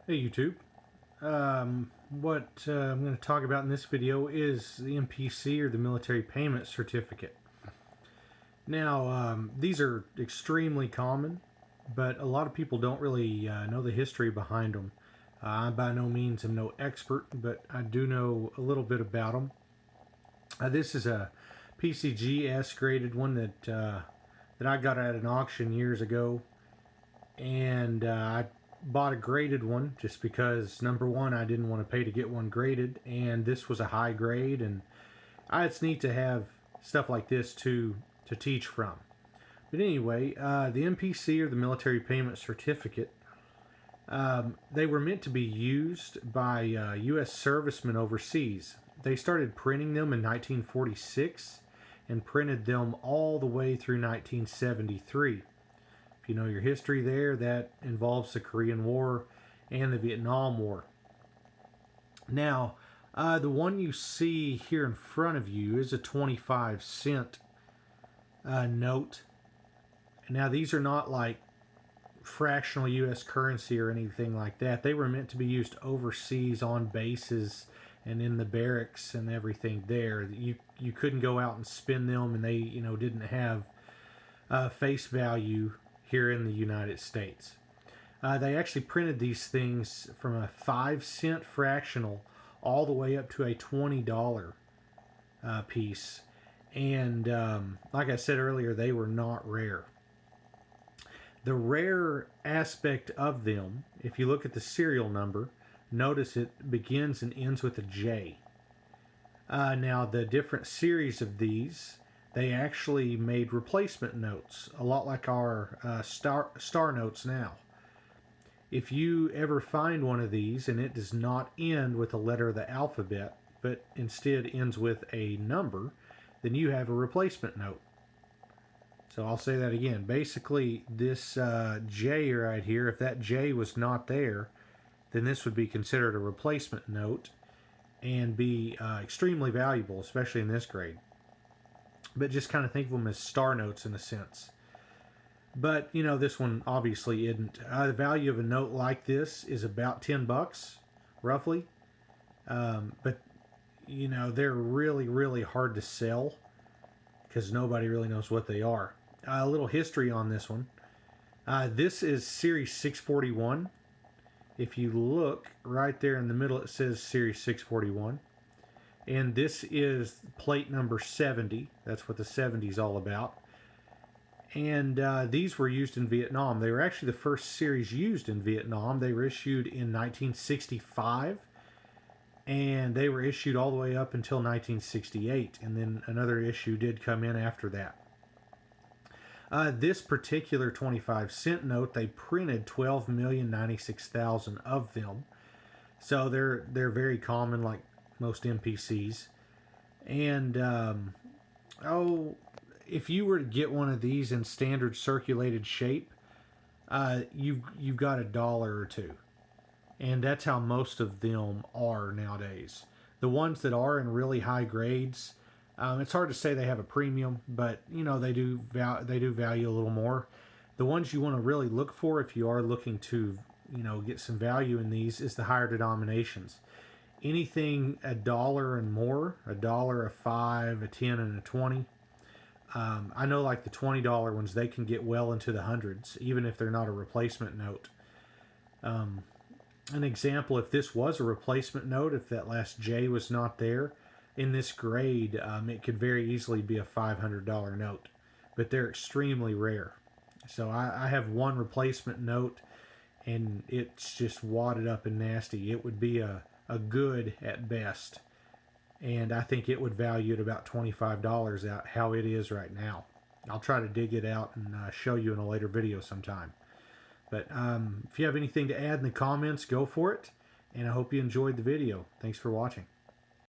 Hey YouTube. What I'm going to talk about in this video is the MPC, or the Military Payment Certificate. Now, these are extremely common, but a lot of people don't really know the history behind them. I by no means am no expert, but I do know a little bit about them. This is a PCGS graded one that I got at an auction years ago, and I bought a graded one just because, number one, I didn't want to pay to get one graded, and this was a high grade, and it's neat to have stuff like this to teach from. But anyway, the MPC, or the Military Payment Certificate, they were meant to be used by U.S. servicemen overseas. They started printing them in 1946 and printed them all the way through 1973. If you know your history there, that involves the Korean War and the Vietnam War. Now, the one you see here in front of you is a 25-cent note. Now, these are not like fractional U.S. currency or anything like that. They were meant to be used overseas on bases and in the barracks and everything there. You couldn't go out and spend them, and they didn't have face value here in the United States. They actually printed these things from a 5-cent fractional all the way up to a $20 piece. And like I said earlier, they were not rare. The rare aspect of them, if you look at the serial number, notice it begins and ends with a J. Now, the different series of these, they actually made replacement notes, a lot like our star notes now. If you ever find one of these and it does not end with a letter of the alphabet, but instead ends with a number, then you have a replacement note. So I'll say that again. Basically, this J right here, if that J was not there, then this would be considered a replacement note and be extremely valuable, especially in this grade. But just kind of think of them as star notes in a sense. But, this one obviously isn't. The value of a note like this is about $10, roughly. But, they're really, really hard to sell because nobody really knows what they are. A little history on this one. This is Series 641. If you look right there in the middle, it says Series 641. And this is plate number 70. That's what the 70 is all about. And these were used in Vietnam. They were actually the first series used in Vietnam. They were issued in 1965. And they were issued all the way up until 1968. And then another issue did come in after that. This particular 25-cent note, they printed 12,096,000 of them. So they're very common, like most MPCs. And if you were to get one of these in standard circulated shape, you've got $1 or $2, and that's how most of them are nowadays. The ones that are in really high grades, it's hard to say they have a premium, but they do value a little more. The ones you want to really look for if you are looking to get some value in these is the higher denominations. Anything $1 and more, $1, a $5, a $10, and a $20. I know, like the $20 ones, they can get well into the hundreds, even if they're not a replacement note. An example, if this was a replacement note, if that last J was not there, in this grade, it could very easily be a $500 note, but they're extremely rare. So I have one replacement note, and it's just wadded up and nasty. It would be a good at best, and I think it would value at about $25 out how it is right now. I'll try to dig it out and show you in a later video sometime. But if you have anything to add in the comments, go for it, and I hope you enjoyed the video. Thanks for watching.